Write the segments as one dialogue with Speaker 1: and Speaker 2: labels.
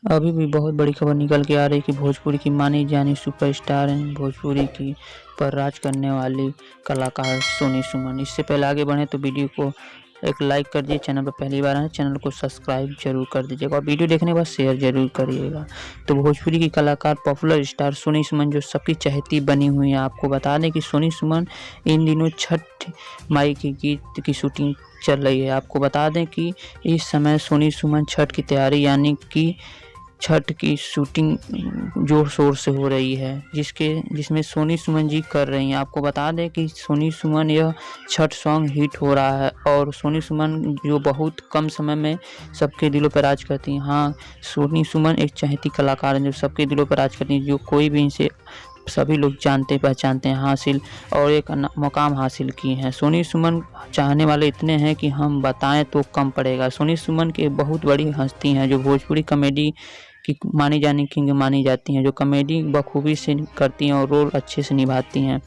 Speaker 1: अभी भी बहुत बड़ी खबर निकल के आ रही है कि भोजपुरी की मानी जानी सुपरस्टार हैं, भोजपुरी की पर राज करने वाली कलाकार सोनी सुमन। इससे पहले आगे बढ़ें तो वीडियो को एक लाइक कर दीजिए, चैनल पर पहली बार आए चैनल को सब्सक्राइब जरूर कर दीजिएगा और वीडियो देखने के बाद शेयर जरूर करिएगा। तो भोजपुरी की कलाकार पॉपुलर स्टार सोनी सुमन जो सबकी चहेती बनी हुई है, आपको बता दें कि सोनी सुमन इन दिनों छठ माई के गीत की शूटिंग चल रही है। आपको बता दें कि इस समय सोनी सुमन छठ की तैयारी यानी कि छठ की शूटिंग जोर शोर से हो रही है, जिसमें सोनी सुमन जी कर रही हैं। आपको बता दें कि सोनी सुमन यह छठ सॉन्ग हिट हो रहा है और सोनी सुमन जो बहुत कम समय में सबके दिलों पर राज करती हैं। हाँ, सोनी सुमन एक चहेती कलाकार हैं जो सबके दिलों पर राज करती हैं, जो कोई भी इनसे सभी लोग जानते पहचानते हैं हासिल और एक मुकाम हासिल किए हैं। सोनी सुमन चाहने वाले इतने हैं कि हम बताएं तो कम पड़ेगा। सोनी सुमन के बहुत बड़ी हस्ती हैं जो भोजपुरी कॉमेडी की मानी जानी किंग मानी जाती हैं, जो कॉमेडी बखूबी से करती हैं और रोल अच्छे से निभाती हैं।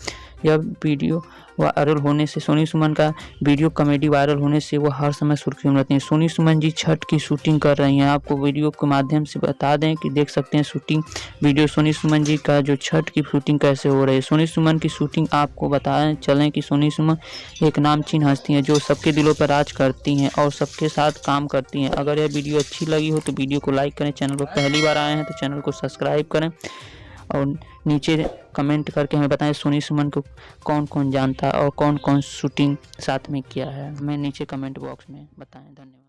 Speaker 1: यह वीडियो वायरल होने से सोनी सुमन का वीडियो कॉमेडी वायरल होने से वो हर समय सुर्खियों में रहती हैं। सोनी सुमन जी छठ की शूटिंग कर रही हैं। आपको वीडियो के माध्यम से बता दें कि देख सकते हैं शूटिंग वीडियो सोनी सुमन जी का, जो छठ की शूटिंग कैसे हो रही है। सोनी सुमन की शूटिंग आपको बताएं चलें कि सोनी सुमन एक नामचीन हस्ती हैं जो सबके दिलों पर राज करती हैं और सबके साथ काम करती हैं। अगर यह वीडियो अच्छी लगी हो तो वीडियो को लाइक करें, चैनल पर पहली बार आए हैं तो चैनल को सब्सक्राइब करें और नीचे कमेंट करके हमें बताएं सोनी सुमन को कौन कौन जानता है और कौन कौन शूटिंग साथ में किया है। हमें नीचे कमेंट बॉक्स में बताएं। धन्यवाद।